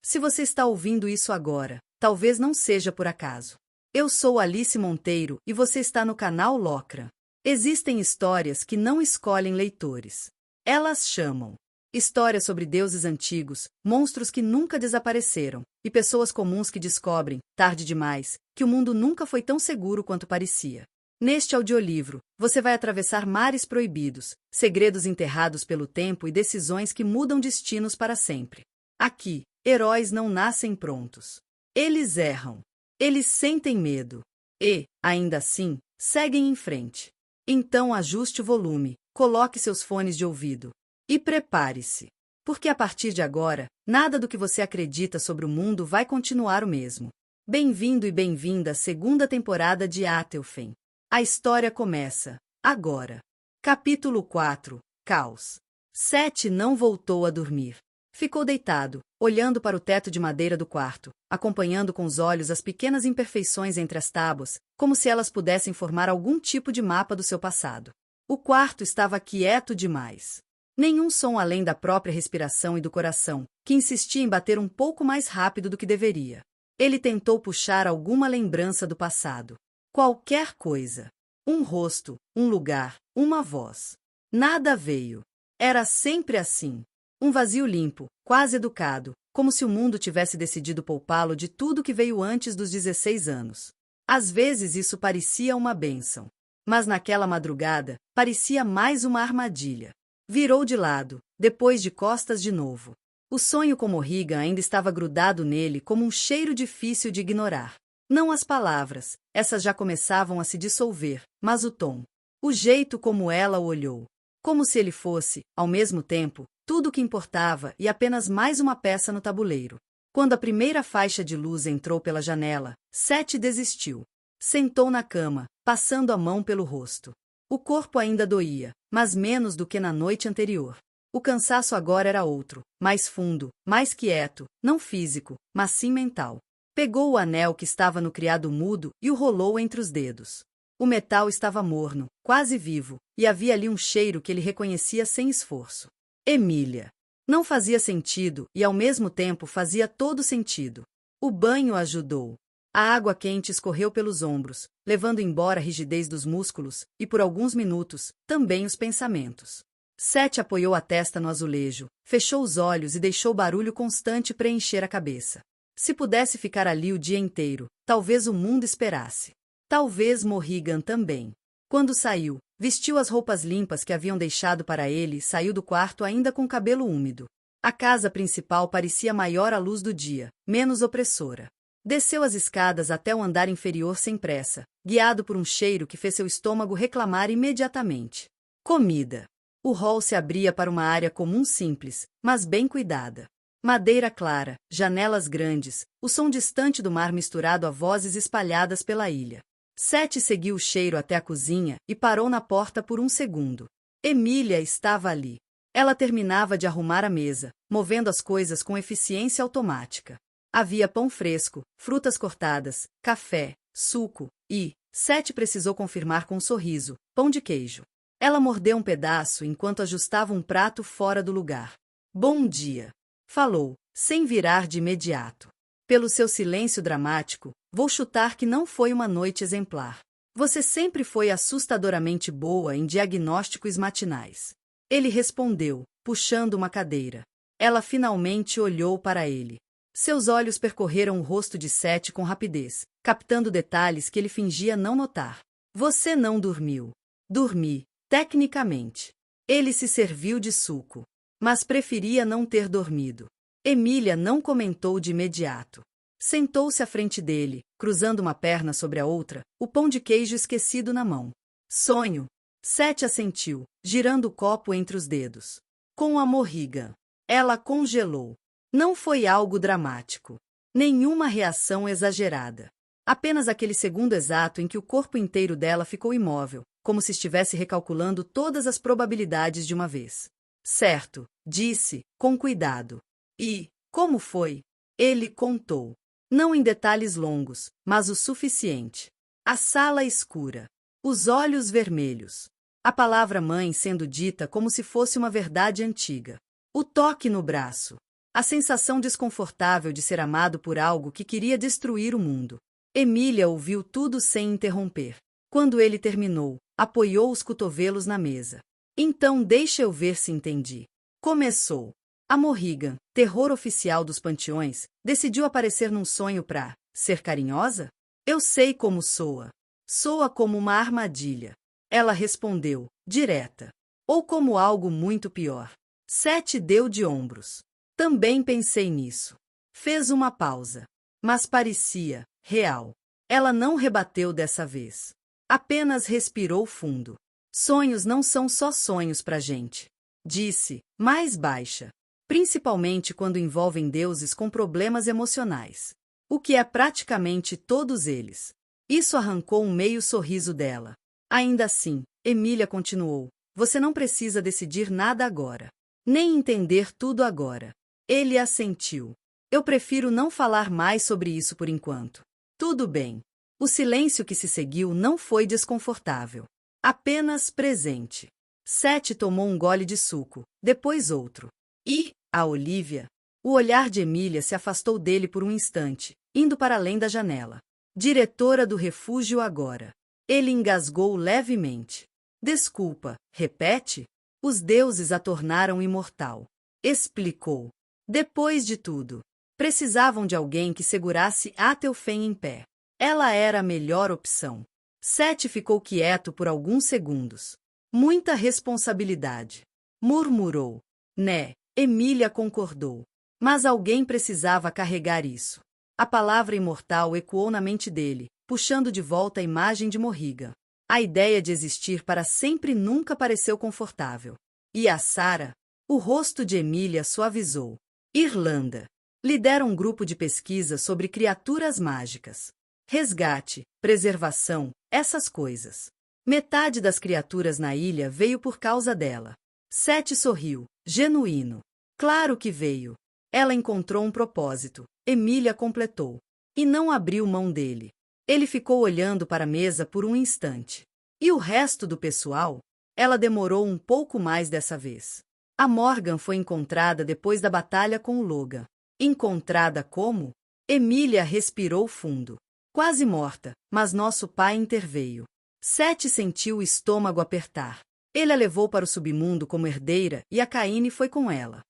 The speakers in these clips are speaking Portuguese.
Se você está ouvindo isso agora, talvez não seja por acaso. Eu sou Alice Monteiro e você está no canal Locra. Existem histórias que não escolhem leitores. Elas chamam. Histórias sobre deuses antigos, monstros que nunca desapareceram, e pessoas comuns que descobrem, tarde demais, que o mundo nunca foi tão seguro quanto parecia. Neste audiolivro, você vai atravessar mares proibidos, segredos enterrados pelo tempo e decisões que mudam destinos para sempre. Aqui, heróis não nascem prontos. Eles erram. Eles sentem medo. E, ainda assim, seguem em frente. Então ajuste o volume, coloque seus fones de ouvido. E prepare-se. Porque a partir de agora, nada do que você acredita sobre o mundo vai continuar o mesmo. Bem-vindo e bem-vinda à segunda temporada de Atelfen. A história começa, agora. Capítulo 4. Caos. Seth não voltou a dormir. Ficou deitado, olhando para o teto de madeira do quarto, acompanhando com os olhos as pequenas imperfeições entre as tábuas, como se elas pudessem formar algum tipo de mapa do seu passado. O quarto estava quieto demais. Nenhum som além da própria respiração e do coração, que insistia em bater um pouco mais rápido do que deveria. Ele tentou puxar alguma lembrança do passado. Qualquer coisa. Um rosto, um lugar, uma voz. Nada veio. Era sempre assim. Um vazio limpo, quase educado, como se o mundo tivesse decidido poupá-lo de tudo que veio antes dos 16 anos. Às vezes isso parecia uma bênção. Mas naquela madrugada, parecia mais uma armadilha. Virou de lado, depois de costas de novo. O sonho com Morrigan ainda estava grudado nele como um cheiro difícil de ignorar. Não as palavras, essas já começavam a se dissolver, mas o tom. O jeito como ela o olhou. Como se ele fosse, ao mesmo tempo, tudo o que importava e apenas mais uma peça no tabuleiro. Quando a primeira faixa de luz entrou pela janela, Seth desistiu. Sentou na cama, passando a mão pelo rosto. O corpo ainda doía, mas menos do que na noite anterior. O cansaço agora era outro, mais fundo, mais quieto, não físico, mas sim mental. Pegou o anel que estava no criado mudo e o rolou entre os dedos. O metal estava morno, quase vivo, e havia ali um cheiro que ele reconhecia sem esforço. Emília. Não fazia sentido e ao mesmo tempo fazia todo sentido. O banho ajudou. A água quente escorreu pelos ombros, levando embora a rigidez dos músculos e, por alguns minutos, também os pensamentos. Seth apoiou a testa no azulejo, fechou os olhos e deixou o barulho constante preencher a cabeça. Se pudesse ficar ali o dia inteiro, talvez o mundo esperasse. Talvez Morrigan também. Quando saiu, vestiu as roupas limpas que haviam deixado para ele e saiu do quarto ainda com o cabelo úmido. A casa principal parecia maior à luz do dia, menos opressora. Desceu as escadas até o andar inferior sem pressa, guiado por um cheiro que fez seu estômago reclamar imediatamente. Comida. O hall se abria para uma área comum simples, mas bem cuidada. Madeira clara, janelas grandes, o som distante do mar misturado a vozes espalhadas pela ilha. Seth seguiu o cheiro até a cozinha e parou na porta por um segundo. Emília estava ali. Ela terminava de arrumar a mesa, movendo as coisas com eficiência automática. Havia pão fresco, frutas cortadas, café, suco e, Seth precisou confirmar com um sorriso, pão de queijo. Ela mordeu um pedaço enquanto ajustava um prato fora do lugar. Bom dia, falou, sem virar de imediato. Pelo seu silêncio dramático, vou chutar que não foi uma noite exemplar. Você sempre foi assustadoramente boa em diagnósticos matinais. Ele respondeu, puxando uma cadeira. Ela finalmente olhou para ele. Seus olhos percorreram o rosto de Seth com rapidez, captando detalhes que ele fingia não notar. Você não dormiu. Dormi, tecnicamente. Ele se serviu de suco. Mas preferia não ter dormido. Emília não comentou de imediato. Sentou-se à frente dele, cruzando uma perna sobre a outra, o pão de queijo esquecido na mão. Sonho. Seth assentiu, girando o copo entre os dedos. Com a Morrigan. Ela congelou. Não foi algo dramático. Nenhuma reação exagerada. Apenas aquele segundo exato em que o corpo inteiro dela ficou imóvel, como se estivesse recalculando todas as probabilidades de uma vez. Certo, disse, com cuidado. E, como foi? Ele contou. Não em detalhes longos, mas o suficiente. A sala escura. Os olhos vermelhos. A palavra mãe sendo dita como se fosse uma verdade antiga. O toque no braço. A sensação desconfortável de ser amado por algo que queria destruir o mundo. Emília ouviu tudo sem interromper. Quando ele terminou, apoiou os cotovelos na mesa. Então deixa eu ver se entendi. Começou. A Morrigan, terror oficial dos panteões, decidiu aparecer num sonho pra ser carinhosa? Eu sei como soa. Soa como uma armadilha. Ela respondeu, direta. Ou como algo muito pior. Sete deu de ombros. Também pensei nisso. Fez uma pausa. Mas parecia real. Ela não rebateu dessa vez. Apenas respirou fundo. Sonhos não são só sonhos pra gente. Disse, mais baixa. Principalmente quando envolvem deuses com problemas emocionais. O que é praticamente todos eles. Isso arrancou um meio sorriso dela. Ainda assim, Emília continuou. Você não precisa decidir nada agora. Nem entender tudo agora. Ele assentiu. Eu prefiro não falar mais sobre isso por enquanto. Tudo bem. O silêncio que se seguiu não foi desconfortável. Apenas presente. Sete tomou um gole de suco, depois outro. E, a Olivia? O olhar de Emília se afastou dele por um instante, indo para além da janela. Diretora do refúgio agora. Ele engasgou levemente. Desculpa, repete? Os deuses a tornaram imortal. Explicou. Depois de tudo, precisavam de alguém que segurasse Atelfen em pé. Ela era a melhor opção. Sete ficou quieto por alguns segundos. Muita responsabilidade. Murmurou. Né, Emília concordou. Mas alguém precisava carregar isso. A palavra imortal ecoou na mente dele, puxando de volta a imagem de Morrigan. A ideia de existir para sempre nunca pareceu confortável. E a Sarah? O rosto de Emília suavizou. Irlanda. Lidera um grupo de pesquisa sobre criaturas mágicas. Resgate, preservação, essas coisas. Metade das criaturas na ilha veio por causa dela. Sete sorriu, genuíno. Claro que veio. Ela encontrou um propósito. Emília completou. E não abriu mão dele. Ele ficou olhando para a mesa por um instante. E o resto do pessoal? Ela demorou um pouco mais dessa vez. A Morgan foi encontrada depois da batalha com o Logan. Encontrada como? Emília respirou fundo. Quase morta, mas nosso pai interveio. Sete sentiu o estômago apertar. Ele a levou para o submundo como herdeira e a Caine foi com ela.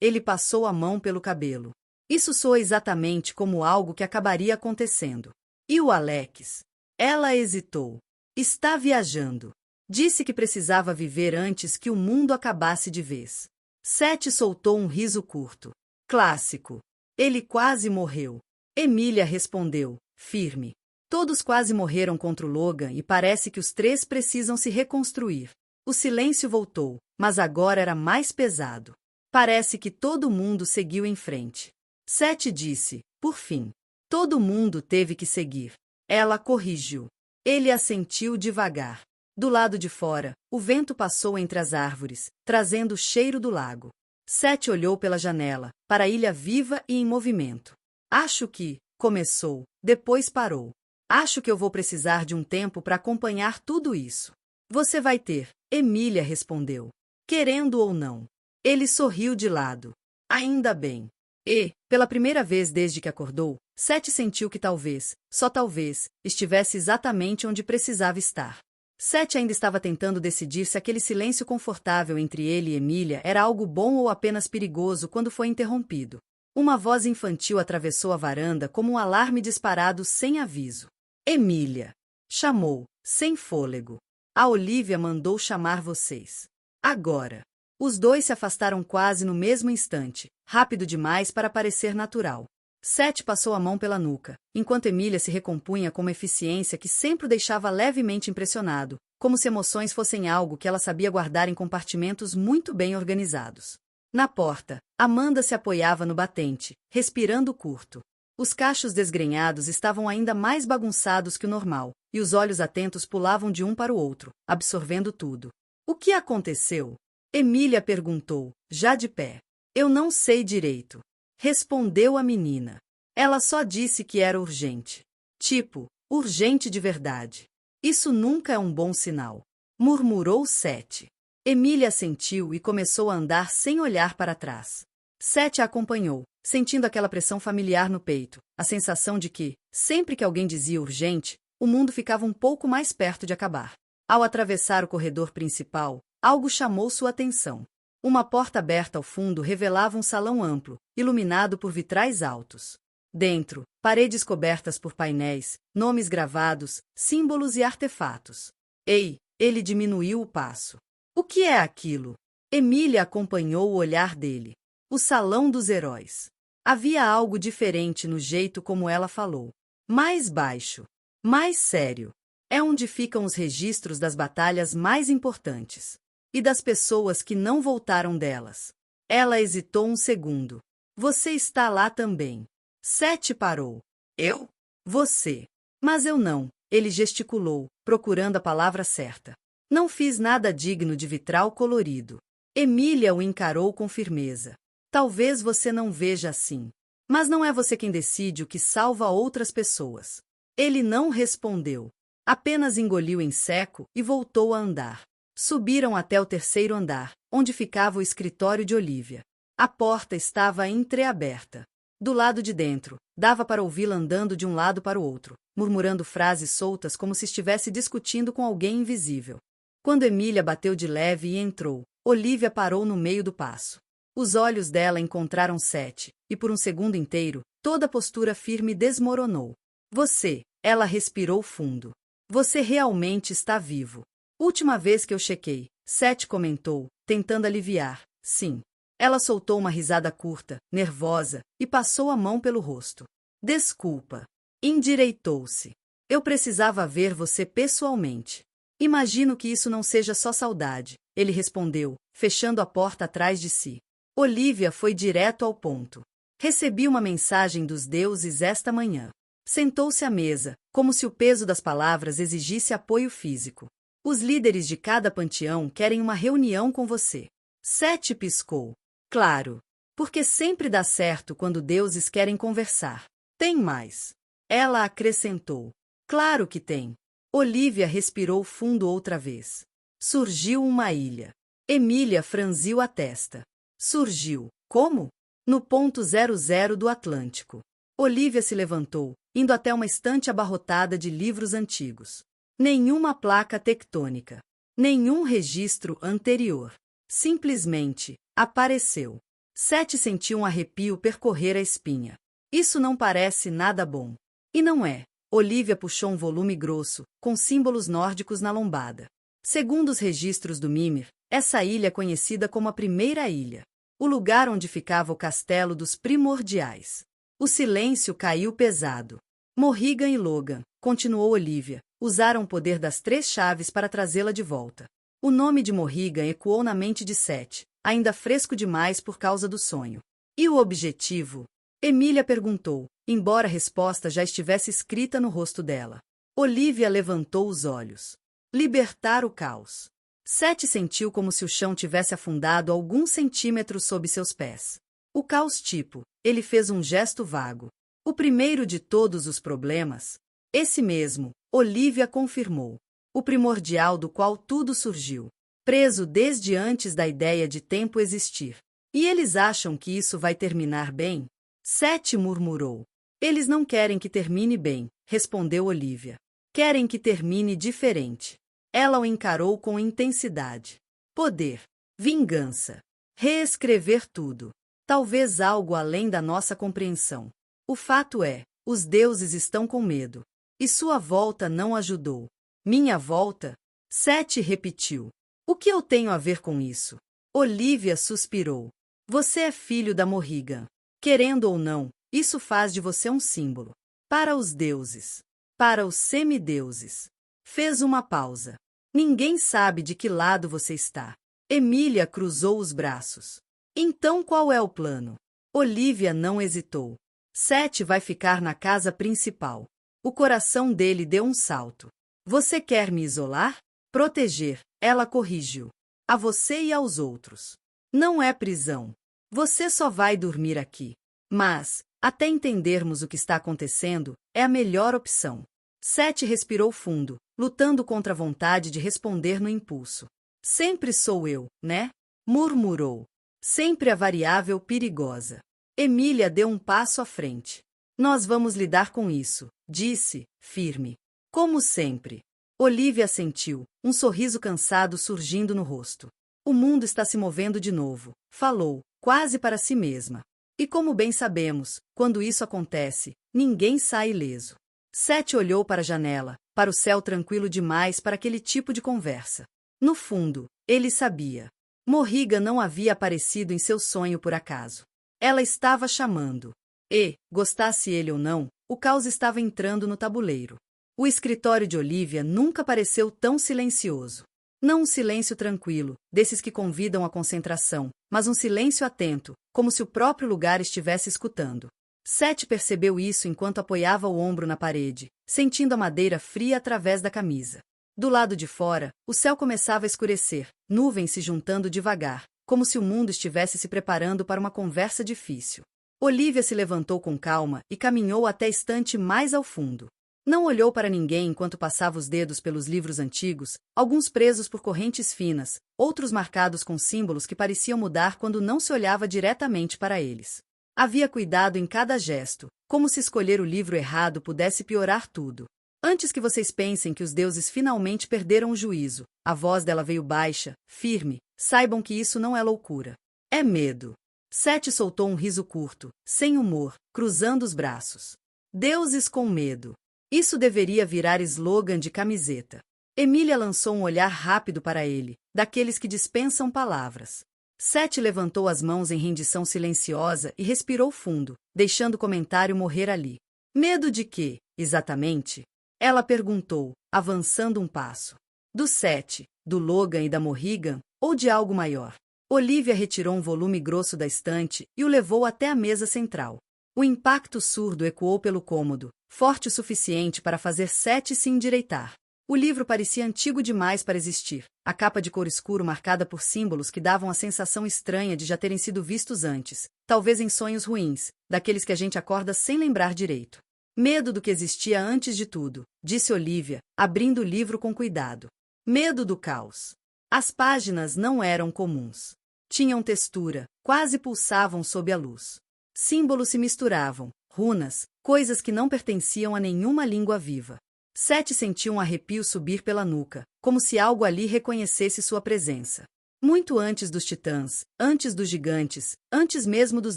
Ele passou a mão pelo cabelo. Isso soa exatamente como algo que acabaria acontecendo. E o Alex? Ela hesitou. Está viajando. Disse que precisava viver antes que o mundo acabasse de vez. Sete soltou um riso curto. Clássico. Ele quase morreu. Emília respondeu, firme. Todos quase morreram contra o Logan e parece que os três precisam se reconstruir. O silêncio voltou, mas agora era mais pesado. Parece que todo mundo seguiu em frente. Sete disse, por fim. Todo mundo teve que seguir. Ela corrigiu. Ele assentiu devagar. Do lado de fora, o vento passou entre as árvores, trazendo o cheiro do lago. Sete olhou pela janela, para a ilha viva e em movimento. Acho que, começou, depois parou. Acho que eu vou precisar de um tempo para acompanhar tudo isso. Você vai ter, Emília respondeu. Querendo ou não. Ele sorriu de lado. Ainda bem. E, pela primeira vez desde que acordou, Sete sentiu que talvez, só talvez, estivesse exatamente onde precisava estar. Sete ainda estava tentando decidir se aquele silêncio confortável entre ele e Emília era algo bom ou apenas perigoso quando foi interrompido. Uma voz infantil atravessou a varanda como um alarme disparado sem aviso. Emília! Chamou, sem fôlego. A Olivia mandou chamar vocês. Agora. Os dois se afastaram quase no mesmo instante, rápido demais para parecer natural. Sete passou a mão pela nuca, enquanto Emília se recompunha com uma eficiência que sempre o deixava levemente impressionado, como se emoções fossem algo que ela sabia guardar em compartimentos muito bem organizados. Na porta, Amanda se apoiava no batente, respirando curto. Os cachos desgrenhados estavam ainda mais bagunçados que o normal, e os olhos atentos pulavam de um para o outro, absorvendo tudo. O que aconteceu? Emília perguntou, já de pé. Eu não sei direito. Respondeu a menina. Ela só disse que era urgente. Tipo, urgente de verdade. Isso nunca é um bom sinal. Murmurou Sete. Emília assentiu e começou a andar sem olhar para trás. Sete a acompanhou, sentindo aquela pressão familiar no peito, a sensação de que, sempre que alguém dizia urgente, o mundo ficava um pouco mais perto de acabar. Ao atravessar o corredor principal, algo chamou sua atenção. Uma porta aberta ao fundo revelava um salão amplo, iluminado por vitrais altos. Dentro, paredes cobertas por painéis, nomes gravados, símbolos e artefatos. Ei, ele diminuiu o passo. O que é aquilo? Emília acompanhou o olhar dele. O Salão dos Heróis. Havia algo diferente no jeito como ela falou. Mais baixo. Mais sério. É onde ficam os registros das batalhas mais importantes. E das pessoas que não voltaram delas. Ela hesitou um segundo. Você está lá também. Sete parou. Eu? Você. Mas eu não. Ele gesticulou, procurando a palavra certa. Não fiz nada digno de vitral colorido. Emília o encarou com firmeza. Talvez você não veja assim. Mas não é você quem decide o que salva outras pessoas. Ele não respondeu. Apenas engoliu em seco e voltou a andar. Subiram até o terceiro andar, onde ficava o escritório de Olivia. A porta estava entreaberta. Do lado de dentro, dava para ouvi-la andando de um lado para o outro, murmurando frases soltas como se estivesse discutindo com alguém invisível. Quando Emília bateu de leve e entrou, Olivia parou no meio do passo. Os olhos dela encontraram Sete, e por um segundo inteiro, toda a postura firme desmoronou. Você, ela respirou fundo. Você realmente está vivo. Última vez que eu chequei, Sete comentou, tentando aliviar. Sim. Ela soltou uma risada curta, nervosa, e passou a mão pelo rosto. Desculpa. Endireitou-se. Eu precisava ver você pessoalmente. Imagino que isso não seja só saudade, ele respondeu, fechando a porta atrás de si. Olivia foi direto ao ponto. Recebi uma mensagem dos deuses esta manhã. Sentou-se à mesa, como se o peso das palavras exigisse apoio físico. Os líderes de cada panteão querem uma reunião com você. Sete piscou. Claro. Porque sempre dá certo quando deuses querem conversar. Tem mais. Ela acrescentou. Claro que tem. Olivia respirou fundo outra vez. Surgiu uma ilha. Emília franziu a testa. Surgiu. Como? No ponto 00 do Atlântico. Olivia se levantou, indo até uma estante abarrotada de livros antigos. Nenhuma placa tectônica. Nenhum registro anterior. Simplesmente, apareceu. Sete sentiu um arrepio percorrer a espinha. Isso não parece nada bom. E não é. Olivia puxou um volume grosso, com símbolos nórdicos na lombada. Segundo os registros do Mimir, essa ilha é conhecida como a Primeira Ilha. O lugar onde ficava o castelo dos primordiais. O silêncio caiu pesado. Morrigan e Logan, continuou Olivia, usaram o poder das 3 chaves para trazê-la de volta. O nome de Morrigan ecoou na mente de Sete, ainda fresco demais por causa do sonho. E o objetivo? Emília perguntou, embora a resposta já estivesse escrita no rosto dela. Olivia levantou os olhos. Libertar o caos. Sete sentiu como se o chão tivesse afundado alguns centímetros sob seus pés. O caos tipo, ele fez um gesto vago. O primeiro de todos os problemas? Esse mesmo, Olivia confirmou. O primordial do qual tudo surgiu. Preso desde antes da ideia de tempo existir. E eles acham que isso vai terminar bem? Sete murmurou. Eles não querem que termine bem, respondeu Olivia. Querem que termine diferente. Ela o encarou com intensidade. Poder. Vingança. Reescrever tudo. Talvez algo além da nossa compreensão. O fato é, os deuses estão com medo. E sua volta não ajudou. Minha volta? Sete repetiu. O que eu tenho a ver com isso? Olivia suspirou. Você é filho da Morrigan. Querendo ou não, isso faz de você um símbolo. Para os deuses. Para os semideuses. Fez uma pausa. Ninguém sabe de que lado você está. Emília cruzou os braços. Então qual é o plano? Olivia não hesitou. Sete vai ficar na casa principal. O coração dele deu um salto. Você quer me isolar? Proteger, ela corrigiu. A você e aos outros. Não é prisão. Você só vai dormir aqui. Mas, até entendermos o que está acontecendo, é a melhor opção. Sete respirou fundo, lutando contra a vontade de responder no impulso. Sempre sou eu, né? Murmurou. Sempre a variável perigosa. Emília deu um passo à frente. Nós vamos lidar com isso, disse, firme. Como sempre. Olivia assentiu, um sorriso cansado surgindo no rosto. O mundo está se movendo de novo, falou, quase para si mesma. E como bem sabemos, quando isso acontece, ninguém sai ileso. Seth olhou para a janela, para o céu tranquilo demais para aquele tipo de conversa. No fundo, ele sabia. Morrigan não havia aparecido em seu sonho por acaso. Ela estava chamando. E, gostasse ele ou não, o caos estava entrando no tabuleiro. O escritório de Olivia nunca pareceu tão silencioso. Não um silêncio tranquilo, desses que convidam à concentração, mas um silêncio atento, como se o próprio lugar estivesse escutando. Seth percebeu isso enquanto apoiava o ombro na parede, sentindo a madeira fria através da camisa. Do lado de fora, o céu começava a escurecer, nuvens se juntando devagar, como se o mundo estivesse se preparando para uma conversa difícil. Olivia se levantou com calma e caminhou até a estante mais ao fundo. Não olhou para ninguém enquanto passava os dedos pelos livros antigos, alguns presos por correntes finas, outros marcados com símbolos que pareciam mudar quando não se olhava diretamente para eles. Havia cuidado em cada gesto, como se escolher o livro errado pudesse piorar tudo. Antes que vocês pensem que os deuses finalmente perderam o juízo, a voz dela veio baixa, firme, saibam que isso não é loucura. É medo. Seth soltou um riso curto, sem humor, cruzando os braços. Deuses com medo. Isso deveria virar slogan de camiseta. Emília lançou um olhar rápido para ele, daqueles que dispensam palavras. Seth levantou as mãos em rendição silenciosa e respirou fundo, deixando o comentário morrer ali. Medo de quê, exatamente? Ela perguntou, avançando um passo. Do Seth, do Logan e da Morrigan, ou de algo maior? Olivia retirou um volume grosso da estante e o levou até a mesa central. O impacto surdo ecoou pelo cômodo, forte o suficiente para fazer Seth se endireitar. O livro parecia antigo demais para existir, a capa de cor escuro marcada por símbolos que davam a sensação estranha de já terem sido vistos antes, talvez em sonhos ruins, daqueles que a gente acorda sem lembrar direito. Medo do que existia antes de tudo, disse Olivia, abrindo o livro com cuidado. Medo do caos. As páginas não eram comuns. Tinham textura, quase pulsavam sob a luz. Símbolos se misturavam, runas, coisas que não pertenciam a nenhuma língua viva. Seth sentiu um arrepio subir pela nuca, como se algo ali reconhecesse sua presença. Muito antes dos titãs, antes dos gigantes, antes mesmo dos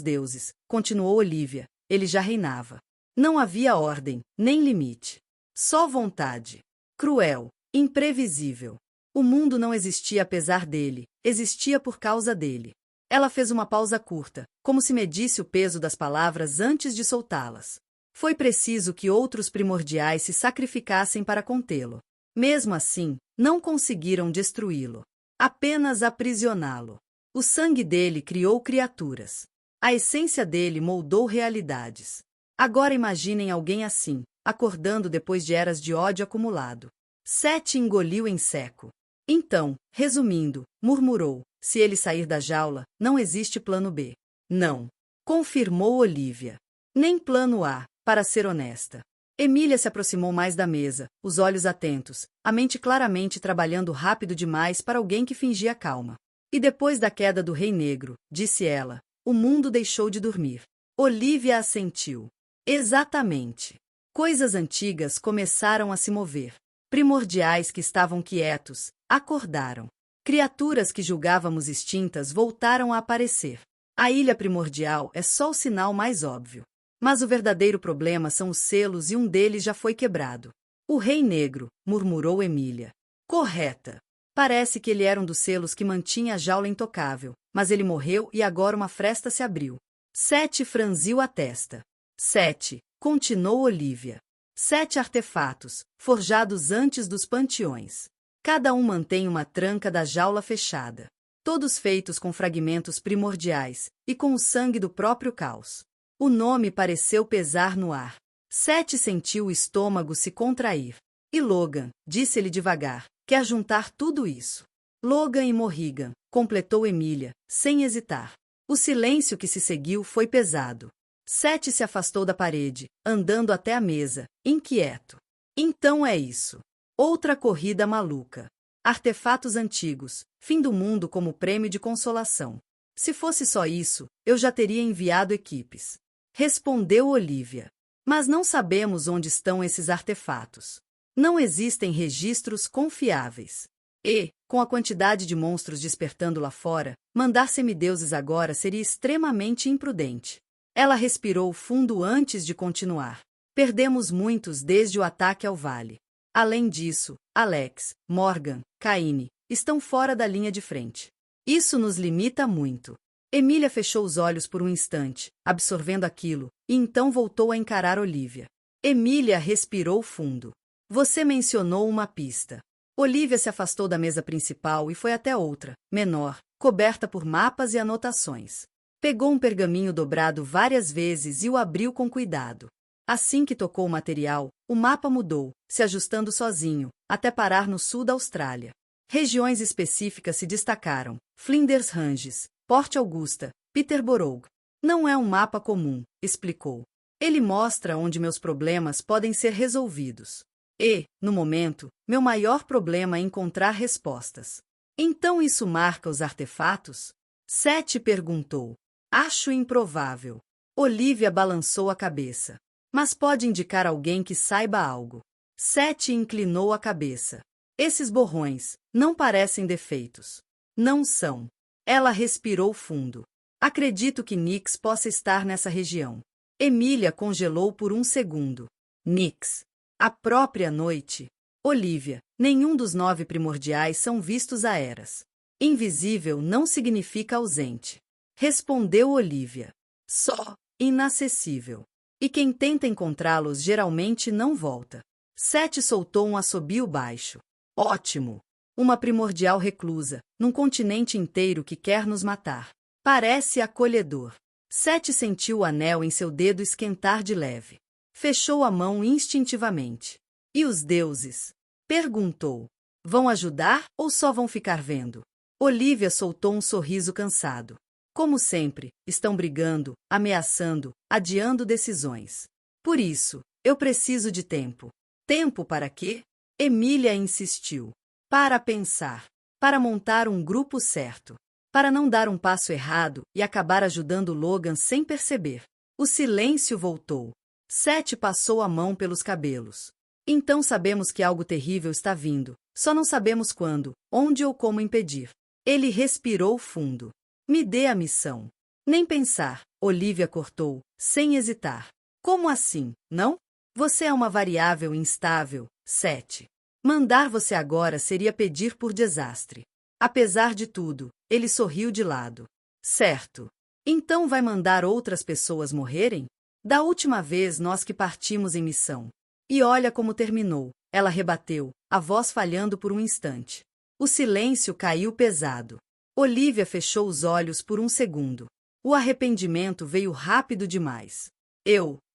deuses, continuou Olivia, ele já reinava. Não havia ordem, nem limite. Só vontade. Cruel, imprevisível. O mundo não existia apesar dele, existia por causa dele. Ela fez uma pausa curta, como se medisse o peso das palavras antes de soltá-las. Foi preciso que outros primordiais se sacrificassem para contê-lo. Mesmo assim, não conseguiram destruí-lo. Apenas aprisioná-lo. O sangue dele criou criaturas. A essência dele moldou realidades. Agora imaginem alguém assim, acordando depois de eras de ódio acumulado. Seth engoliu em seco. Então, resumindo, murmurou, se ele sair da jaula, não existe plano B. Não. Confirmou Olivia. Nem plano A, para ser honesta. Emília se aproximou mais da mesa, os olhos atentos, a mente claramente trabalhando rápido demais para alguém que fingia calma. E depois da queda do Rei Negro, disse ela, o mundo deixou de dormir. Olivia assentiu. Exatamente. Coisas antigas começaram a se mover. Primordiais que estavam quietos, acordaram. Criaturas que julgávamos extintas voltaram a aparecer. A ilha primordial é só o sinal mais óbvio. Mas o verdadeiro problema são os selos e um deles já foi quebrado. O Rei Negro, murmurou Emília. Correta. Parece que ele era um dos selos que mantinha a jaula intocável, mas ele morreu e agora uma fresta se abriu. Seth franziu a testa. 7, continuou Olivia. 7 artefatos, forjados antes dos panteões. Cada um mantém uma tranca da jaula fechada. Todos feitos com fragmentos primordiais e com o sangue do próprio caos. O nome pareceu pesar no ar. Seth sentiu o estômago se contrair. E Logan, disse-ele devagar, quer juntar tudo isso. Logan e Morrigan, completou Emília, sem hesitar. O silêncio que se seguiu foi pesado. Seth se afastou da parede, andando até a mesa, inquieto. Então é isso. Outra corrida maluca. Artefatos antigos, fim do mundo como prêmio de consolação. Se fosse só isso, eu já teria enviado equipes. Respondeu Olivia. Mas não sabemos onde estão esses artefatos. Não existem registros confiáveis. E, com a quantidade de monstros despertando lá fora, mandar semideuses agora seria extremamente imprudente. Ela respirou fundo antes de continuar. Perdemos muitos desde o ataque ao vale. Além disso, Alex, Morgan, Caine, estão fora da linha de frente. Isso nos limita muito. Emília fechou os olhos por um instante, absorvendo aquilo, e então voltou a encarar Olivia. Emília respirou fundo. Você mencionou uma pista. Olivia se afastou da mesa principal e foi até outra, menor, coberta por mapas e anotações. Pegou um pergaminho dobrado várias vezes e o abriu com cuidado. Assim que tocou o material, o mapa mudou, se ajustando sozinho, até parar no sul da Austrália. Regiões específicas se destacaram: Flinders Ranges, Port Augusta, Peterborough. Não é um mapa comum, explicou. Ele mostra onde meus problemas podem ser resolvidos. E, no momento, meu maior problema é encontrar respostas. Então isso marca os artefatos? Seth perguntou. Acho improvável. Olivia balançou a cabeça. Mas pode indicar alguém que saiba algo. Seth inclinou a cabeça. Esses borrões não parecem defeitos. Não são. Ela respirou fundo. Acredito que Nyx possa estar nessa região. Emília congelou por um segundo. Nyx. A própria noite. Olivia, nenhum dos 9 primordiais são vistos a eras. Invisível não significa ausente. Respondeu Olivia. Só inacessível. E quem tenta encontrá-los geralmente não volta. Seth soltou um assobio baixo. Ótimo! Uma primordial reclusa, num continente inteiro que quer nos matar. Parece acolhedor. Seth sentiu o anel em seu dedo esquentar de leve. Fechou a mão instintivamente. E os deuses? Perguntou. Vão ajudar ou só vão ficar vendo? Olivia soltou um sorriso cansado. Como sempre, estão brigando, ameaçando, adiando decisões. Por isso, eu preciso de tempo. Tempo para quê? Emília insistiu. Para pensar. Para montar um grupo certo. Para não dar um passo errado e acabar ajudando Logan sem perceber. O silêncio voltou. Seth passou a mão pelos cabelos. Então sabemos que algo terrível está vindo. Só não sabemos quando, onde ou como impedir. Ele respirou fundo. Me dê a missão. Nem pensar, Olivia cortou, sem hesitar. Como assim, não? Você é uma variável instável, Seth. Mandar você agora seria pedir por desastre. Apesar de tudo, ele sorriu de lado. Certo. Então vai mandar outras pessoas morrerem? Da última vez nós que partimos em missão. E olha como terminou, ela rebateu, a voz falhando por um instante. O silêncio caiu pesado. Olivia fechou os olhos por um segundo. O arrependimento veio rápido demais.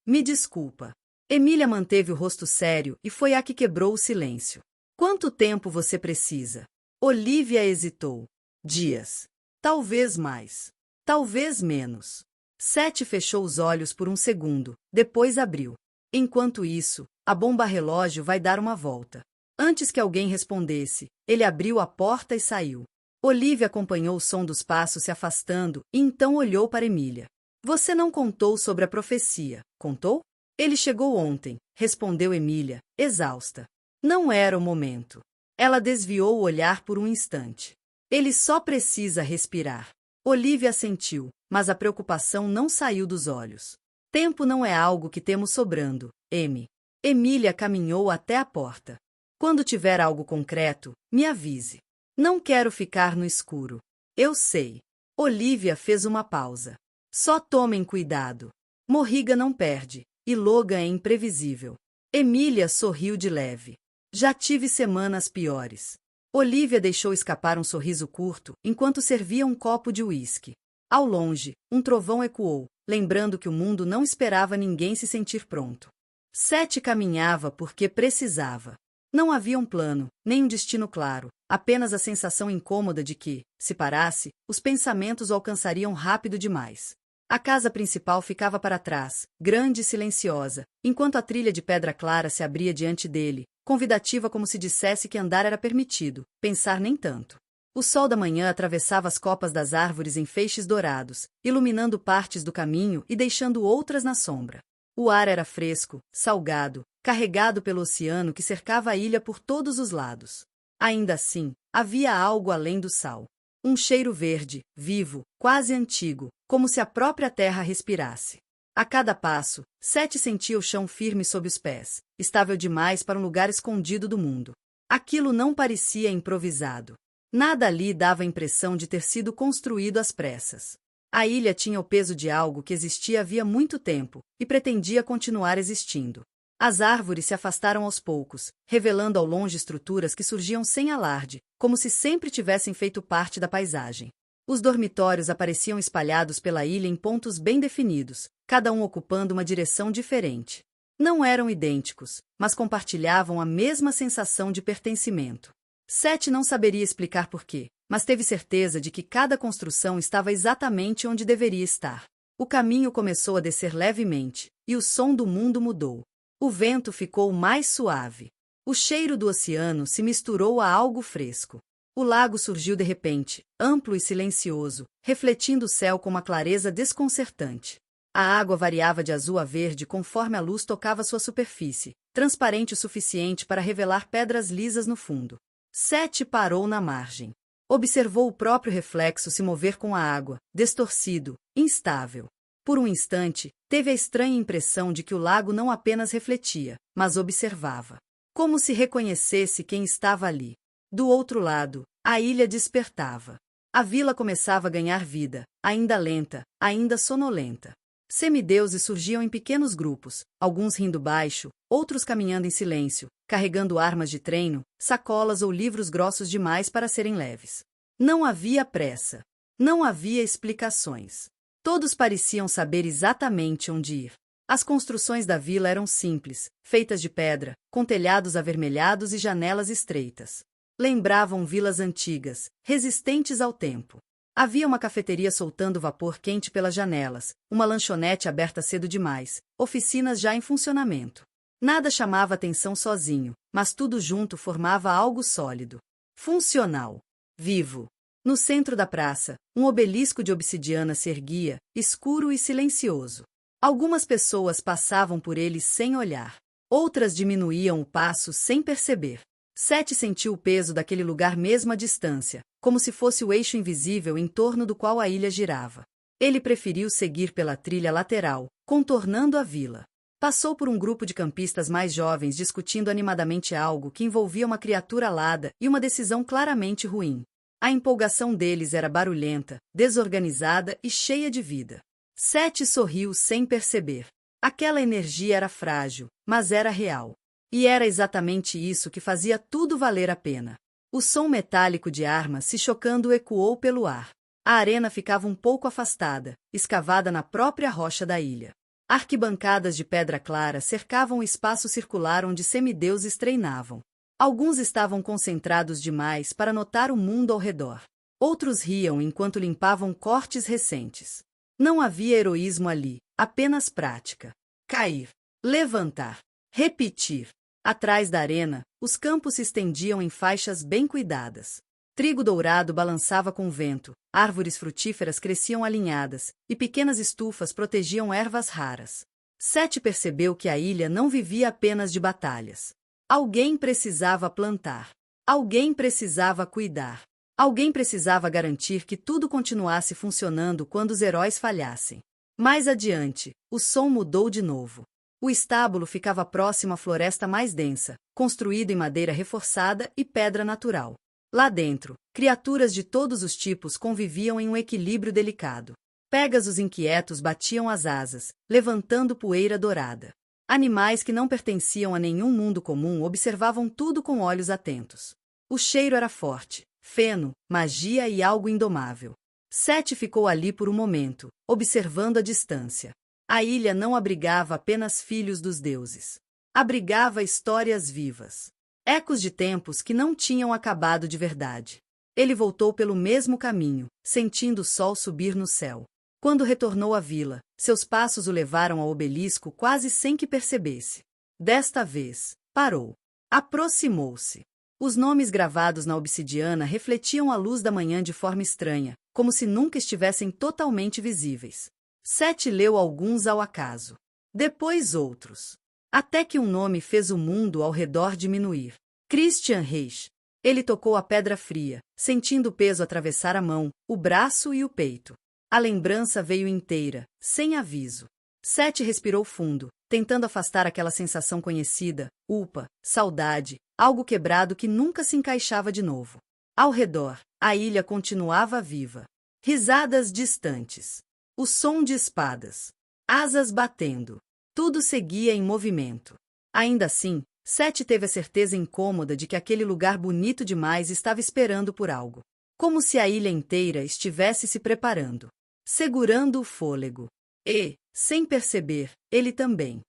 Me desculpa. Emília manteve o rosto sério e foi a que quebrou o silêncio. Quanto tempo você precisa? Olivia hesitou. Dias. Talvez mais. Talvez menos. Seth fechou os olhos por um segundo, depois abriu. Enquanto isso, a bomba relógio vai dar uma volta. Antes que alguém respondesse, ele abriu a porta e saiu. Olivia acompanhou o som dos passos se afastando e então olhou para Emília. Você não contou sobre a profecia, contou? Ele chegou ontem, respondeu Emília, exausta. Não era o momento. Ela desviou o olhar por um instante. Ele só precisa respirar. Olivia assentiu, mas a preocupação não saiu dos olhos. Tempo não é algo que temos sobrando, M. Emília caminhou até a porta. Quando tiver algo concreto, me avise. Não quero ficar no escuro. Eu sei. Olivia fez uma pausa. Só tomem cuidado. Morriga não perde, e Logan é imprevisível. Emília sorriu de leve. Já tive semanas piores. Olivia deixou escapar um sorriso curto enquanto servia um copo de uísque. Ao longe, um trovão ecoou, lembrando que o mundo não esperava ninguém se sentir pronto. Seth caminhava porque precisava. Não havia um plano, nem um destino claro, apenas a sensação incômoda de que, se parasse, os pensamentos o alcançariam rápido demais. A casa principal ficava para trás, grande e silenciosa, enquanto a trilha de pedra clara se abria diante dele, convidativa como se dissesse que andar era permitido, pensar nem tanto. O sol da manhã atravessava as copas das árvores em feixes dourados, iluminando partes do caminho e deixando outras na sombra. O ar era fresco, salgado, carregado pelo oceano que cercava a ilha por todos os lados. Ainda assim, havia algo além do sal. Um cheiro verde, vivo, quase antigo, como se a própria terra respirasse. A cada passo, Sete sentia o chão firme sob os pés, estável demais para um lugar escondido do mundo. Aquilo não parecia improvisado. Nada ali dava a impressão de ter sido construído às pressas. A ilha tinha o peso de algo que existia havia muito tempo, e pretendia continuar existindo. As árvores se afastaram aos poucos, revelando ao longe estruturas que surgiam sem alarde, como se sempre tivessem feito parte da paisagem. Os dormitórios apareciam espalhados pela ilha em pontos bem definidos, cada um ocupando uma direção diferente. Não eram idênticos, mas compartilhavam a mesma sensação de pertencimento. Sete não saberia explicar porquê, mas teve certeza de que cada construção estava exatamente onde deveria estar. O caminho começou a descer levemente, e o som do mundo mudou. O vento ficou mais suave. O cheiro do oceano se misturou a algo fresco. O lago surgiu de repente, amplo e silencioso, refletindo o céu com uma clareza desconcertante. A água variava de azul a verde conforme a luz tocava sua superfície, transparente o suficiente para revelar pedras lisas no fundo. Sete parou na margem. Observou o próprio reflexo se mover com a água, distorcido, instável. Por um instante, teve a estranha impressão de que o lago não apenas refletia, mas observava. Como se reconhecesse quem estava ali. Do outro lado, a ilha despertava. A vila começava a ganhar vida, ainda lenta, ainda sonolenta. Semideuses surgiam em pequenos grupos, alguns rindo baixo, outros caminhando em silêncio, carregando armas de treino, sacolas ou livros grossos demais para serem leves. Não havia pressa. Não havia explicações. Todos pareciam saber exatamente onde ir. As construções da vila eram simples, feitas de pedra, com telhados avermelhados e janelas estreitas. Lembravam vilas antigas, resistentes ao tempo. Havia uma cafeteria soltando vapor quente pelas janelas, uma lanchonete aberta cedo demais, oficinas já em funcionamento. Nada chamava atenção sozinho, mas tudo junto formava algo sólido. Funcional. Vivo. No centro da praça, um obelisco de obsidiana se erguia, escuro e silencioso. Algumas pessoas passavam por ele sem olhar. Outras diminuíam o passo sem perceber. Sete sentiu o peso daquele lugar mesmo à distância, como se fosse o eixo invisível em torno do qual a ilha girava. Ele preferiu seguir pela trilha lateral, contornando a vila. Passou por um grupo de campistas mais jovens discutindo animadamente algo que envolvia uma criatura alada e uma decisão claramente ruim. A empolgação deles era barulhenta, desorganizada e cheia de vida. Sete sorriu sem perceber. Aquela energia era frágil, mas era real. E era exatamente isso que fazia tudo valer a pena. O som metálico de armas se chocando ecoou pelo ar. A arena ficava um pouco afastada, escavada na própria rocha da ilha. Arquibancadas de pedra clara cercavam o espaço circular onde semideuses treinavam. Alguns estavam concentrados demais para notar o mundo ao redor. Outros riam enquanto limpavam cortes recentes. Não havia heroísmo ali, apenas prática. Cair. Levantar. Repetir. Atrás da arena, os campos se estendiam em faixas bem cuidadas. Trigo dourado balançava com o vento, árvores frutíferas cresciam alinhadas, e pequenas estufas protegiam ervas raras. Sete percebeu que a ilha não vivia apenas de batalhas. Alguém precisava plantar. Alguém precisava cuidar. Alguém precisava garantir que tudo continuasse funcionando quando os heróis falhassem. Mais adiante, o som mudou de novo. O estábulo ficava próximo à floresta mais densa, construído em madeira reforçada e pedra natural. Lá dentro, criaturas de todos os tipos conviviam em um equilíbrio delicado. Pégasos inquietos batiam as asas, levantando poeira dourada. Animais que não pertenciam a nenhum mundo comum observavam tudo com olhos atentos. O cheiro era forte, feno, magia e algo indomável. Sete ficou ali por um momento, observando a distância. A ilha não abrigava apenas filhos dos deuses. Abrigava histórias vivas. Ecos de tempos que não tinham acabado de verdade. Ele voltou pelo mesmo caminho, sentindo o sol subir no céu. Quando retornou à vila, seus passos o levaram ao obelisco quase sem que percebesse. Desta vez, parou. Aproximou-se. Os nomes gravados na obsidiana refletiam a luz da manhã de forma estranha, como se nunca estivessem totalmente visíveis. Sete leu alguns ao acaso. Depois outros. Até que um nome fez o mundo ao redor diminuir. Christian Reich. Ele tocou a pedra fria, sentindo o peso atravessar a mão, o braço e o peito. A lembrança veio inteira, sem aviso. Sete respirou fundo, tentando afastar aquela sensação conhecida, ulpa, saudade, algo quebrado que nunca se encaixava de novo. Ao redor, a ilha continuava viva. Risadas distantes. O som de espadas. Asas batendo. Tudo seguia em movimento. Ainda assim, Sete teve a certeza incômoda de que aquele lugar bonito demais estava esperando por algo. Como se a ilha inteira estivesse se preparando. Segurando o fôlego. E, sem perceber, ele também.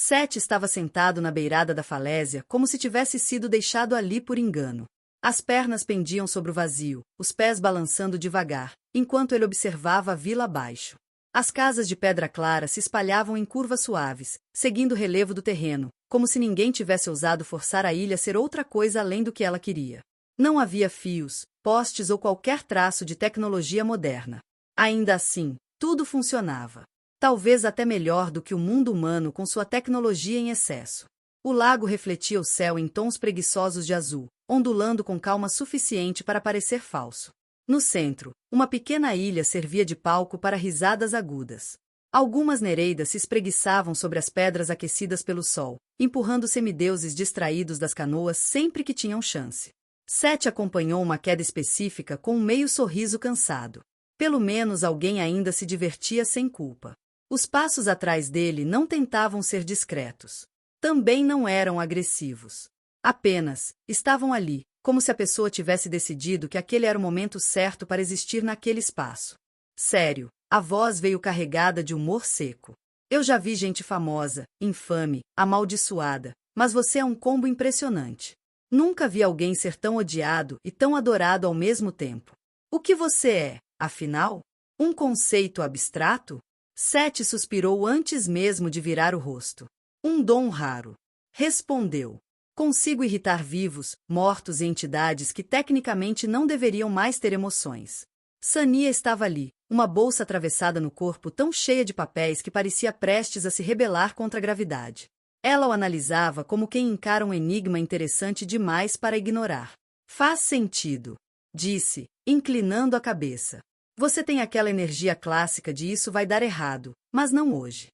Sete estava sentado na beirada da falésia como se tivesse sido deixado ali por engano. As pernas pendiam sobre o vazio, os pés balançando devagar, enquanto ele observava a vila abaixo. As casas de pedra clara se espalhavam em curvas suaves, seguindo o relevo do terreno, como se ninguém tivesse ousado forçar a ilha a ser outra coisa além do que ela queria. Não havia fios, postes ou qualquer traço de tecnologia moderna. Ainda assim, tudo funcionava. Talvez até melhor do que o mundo humano com sua tecnologia em excesso. O lago refletia o céu em tons preguiçosos de azul, ondulando com calma suficiente para parecer falso. No centro, uma pequena ilha servia de palco para risadas agudas. Algumas nereidas se espreguiçavam sobre as pedras aquecidas pelo sol, empurrando semideuses distraídos das canoas sempre que tinham chance. Sete acompanhou uma queda específica com um meio sorriso cansado. Pelo menos alguém ainda se divertia sem culpa. Os passos atrás dele não tentavam ser discretos. Também não eram agressivos. Apenas, estavam ali, como se a pessoa tivesse decidido que aquele era o momento certo para existir naquele espaço. Sério, a voz veio carregada de humor seco. Eu já vi gente famosa, infame, amaldiçoada, mas você é um combo impressionante. Nunca vi alguém ser tão odiado e tão adorado ao mesmo tempo. O que você é, afinal? Um conceito abstrato? Sete suspirou antes mesmo de virar o rosto. Um dom raro. Respondeu. Consigo irritar vivos, mortos e entidades que tecnicamente não deveriam mais ter emoções. Sania estava ali, uma bolsa atravessada no corpo tão cheia de papéis que parecia prestes a se rebelar contra a gravidade. Ela o analisava como quem encara um enigma interessante demais para ignorar. Faz sentido, disse, inclinando a cabeça. Você tem aquela energia clássica de isso vai dar errado, mas não hoje.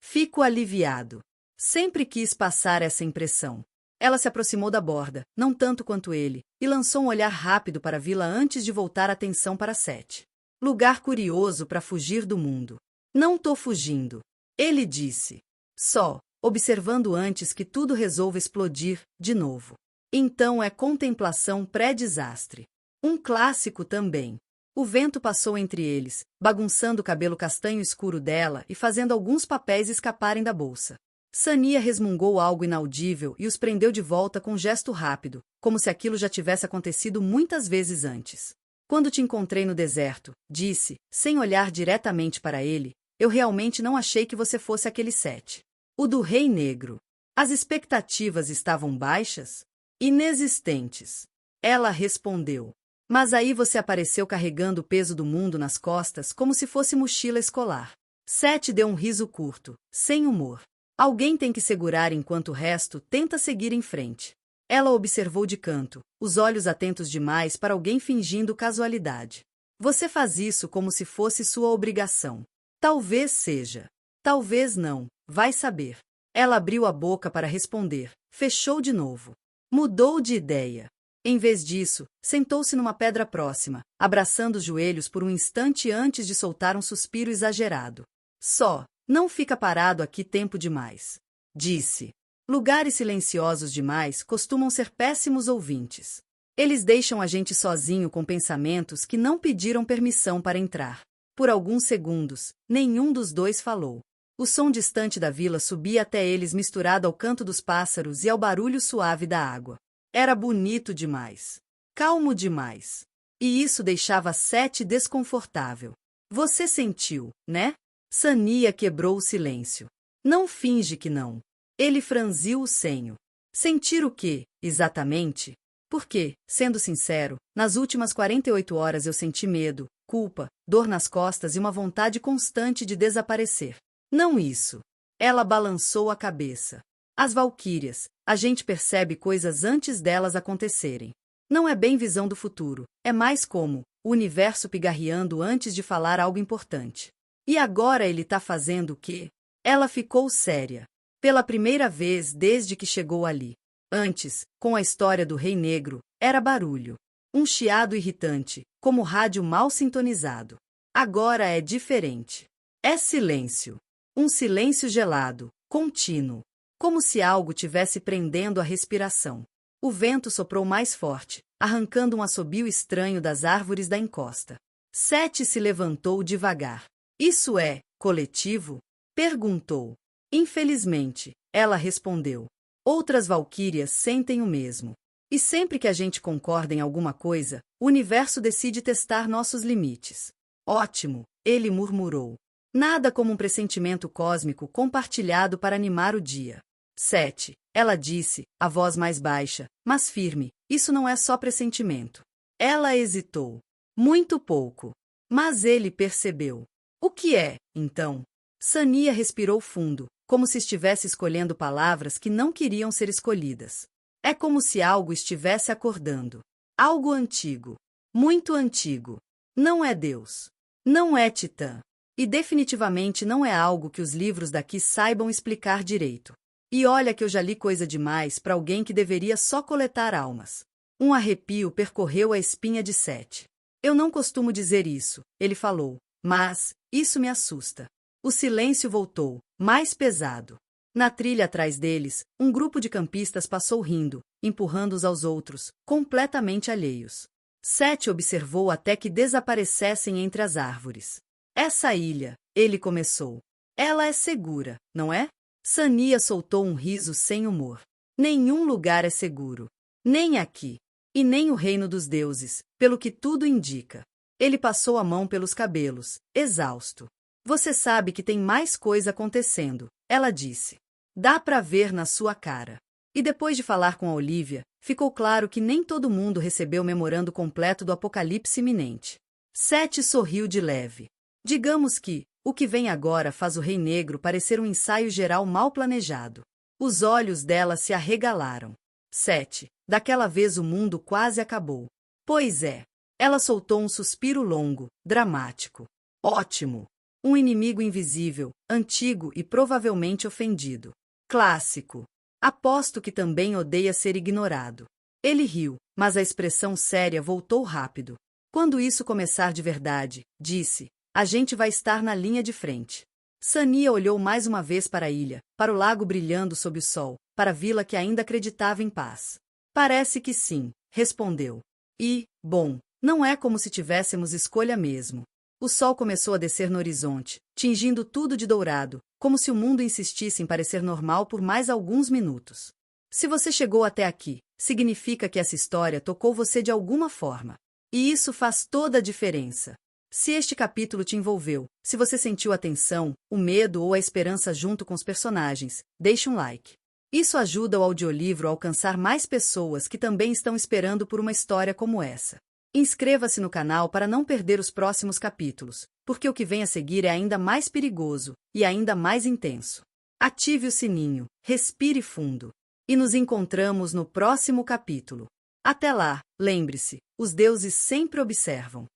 Fico aliviado. Sempre quis passar essa impressão. Ela se aproximou da borda, não tanto quanto ele, e lançou um olhar rápido para a vila antes de voltar a atenção para Sete. Lugar curioso para fugir do mundo. Não tô fugindo. Ele disse. Só, observando antes que tudo resolva explodir, de novo. Então é contemplação pré-desastre. Um clássico também. O vento passou entre eles, bagunçando o cabelo castanho escuro dela e fazendo alguns papéis escaparem da bolsa. Sania resmungou algo inaudível e os prendeu de volta com um gesto rápido, como se aquilo já tivesse acontecido muitas vezes antes. Quando te encontrei no deserto, disse, sem olhar diretamente para ele, eu realmente não achei que você fosse aquele Sete. O do Rei Negro. As expectativas estavam baixas? Inexistentes. Ela respondeu. Mas aí você apareceu carregando o peso do mundo nas costas como se fosse mochila escolar. Sete deu um riso curto, sem humor. Alguém tem que segurar enquanto o resto tenta seguir em frente. Ela observou de canto, os olhos atentos demais para alguém fingindo casualidade. Você faz isso como se fosse sua obrigação. Talvez seja. Talvez não, vai saber. Ela abriu a boca para responder, fechou de novo. Mudou de ideia. Em vez disso, sentou-se numa pedra próxima, abraçando os joelhos por um instante antes de soltar um suspiro exagerado. Só, não fica parado aqui tempo demais. Disse. Lugares silenciosos demais costumam ser péssimos ouvintes. Eles deixam a gente sozinho com pensamentos que não pediram permissão para entrar. Por alguns segundos, nenhum dos dois falou. O som distante da vila subia até eles misturado ao canto dos pássaros e ao barulho suave da água. Era bonito demais. Calmo demais. E isso deixava Sete desconfortável. Você sentiu, né? Sania quebrou o silêncio. Não finge que não. Ele franziu o senho. Sentir o quê, exatamente? Porque, sendo sincero, nas últimas 48 horas eu senti medo, culpa, dor nas costas e uma vontade constante de desaparecer. Não isso. Ela balançou a cabeça. As valquírias, a gente percebe coisas antes delas acontecerem. Não é bem visão do futuro, é mais como o universo pigarreando antes de falar algo importante. E agora ele tá fazendo o quê? Ela ficou séria. Pela primeira vez desde que chegou ali. Antes, com a história do Rei Negro, era barulho. Um chiado irritante, como rádio mal sintonizado. Agora é diferente. É silêncio. Um silêncio gelado, contínuo. Como se algo tivesse prendendo a respiração. O vento soprou mais forte, arrancando um assobio estranho das árvores da encosta. Sete se levantou devagar. Isso é coletivo? Perguntou. Infelizmente, ela respondeu. Outras valquírias sentem o mesmo. E sempre que a gente concorda em alguma coisa, o universo decide testar nossos limites. Ótimo, ele murmurou. Nada como um pressentimento cósmico compartilhado para animar o dia. 7. Ela disse, a voz mais baixa, mas firme, isso não é só pressentimento. Ela hesitou. Muito pouco. Mas ele percebeu. O que é, então? Sania respirou fundo, como se estivesse escolhendo palavras que não queriam ser escolhidas. É como se algo estivesse acordando. Algo antigo. Muito antigo. Não é Deus. Não é Titã. E definitivamente não é algo que os livros daqui saibam explicar direito. E olha que eu já li coisa demais para alguém que deveria só coletar almas. Um arrepio percorreu a espinha de Sete. Eu não costumo dizer isso, ele falou, mas isso me assusta. O silêncio voltou, mais pesado. Na trilha atrás deles, um grupo de campistas passou rindo, empurrando-os aos outros, completamente alheios. Sete observou até que desaparecessem entre as árvores. Essa ilha, ele começou. Ela é segura, não é? Sania soltou um riso sem humor. Nenhum lugar é seguro. Nem aqui. E nem o reino dos deuses, pelo que tudo indica. Ele passou a mão pelos cabelos, exausto. Você sabe que tem mais coisa acontecendo, ela disse. Dá pra ver na sua cara. E depois de falar com a Olivia, ficou claro que nem todo mundo recebeu o memorando completo do apocalipse iminente. Sete sorriu de leve. Digamos que, o que vem agora faz o Rei Negro parecer um ensaio geral mal planejado. Os olhos dela se arregalaram. 7. Daquela vez o mundo quase acabou. Pois é. Ela soltou um suspiro longo, dramático. Ótimo. Um inimigo invisível, antigo e provavelmente ofendido. Clássico. Aposto que também odeia ser ignorado. Ele riu, mas a expressão séria voltou rápido. Quando isso começar de verdade, disse, a gente vai estar na linha de frente. Sania olhou mais uma vez para a ilha, para o lago brilhando sob o sol, para a vila que ainda acreditava em paz. Parece que sim, respondeu. E, bom, não é como se tivéssemos escolha mesmo. O sol começou a descer no horizonte, tingindo tudo de dourado, como se o mundo insistisse em parecer normal por mais alguns minutos. Se você chegou até aqui, significa que essa história tocou você de alguma forma. E isso faz toda a diferença. Se este capítulo te envolveu, se você sentiu a tensão, o medo ou a esperança junto com os personagens, deixe um like. Isso ajuda o audiolivro a alcançar mais pessoas que também estão esperando por uma história como essa. Inscreva-se no canal para não perder os próximos capítulos, porque o que vem a seguir é ainda mais perigoso e ainda mais intenso. Ative o sininho, respire fundo. E nos encontramos no próximo capítulo. Até lá, lembre-se, os deuses sempre observam.